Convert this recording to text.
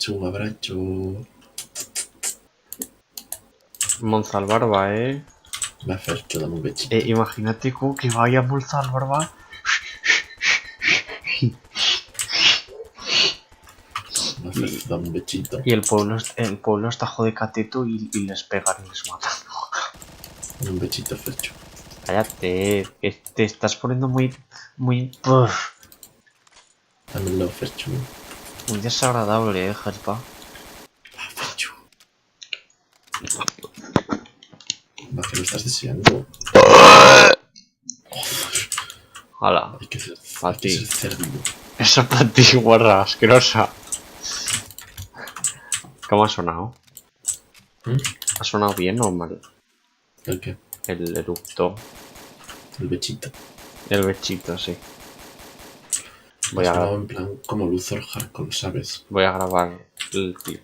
Fercho, un abrazo. Monzalbarba, Va, Fercho, dame un bechito. Imagínate como que vaya Monzalbarba. Va, Fercho, dame un bechito. Y el pueblo está jode cateto y les pegan y les matan. Dame un bechito, Fercho. Cállate, que te estás poniendo muy Dámelo, Fercho. muy desagradable, Jerpa. Va, Fercho. Va, que lo estás deseando. Hala, Hay que ser para ti. cerdo. Esa para ti, guarra, asquerosa. ¿Cómo ha sonado? ¿Ha sonado bien o mal? ¿El qué? El eructo. El bechito. El bechito, sí. Ha sonado en plan como Luthor Hardcore, ¿sabes? Voy a grabar el clip.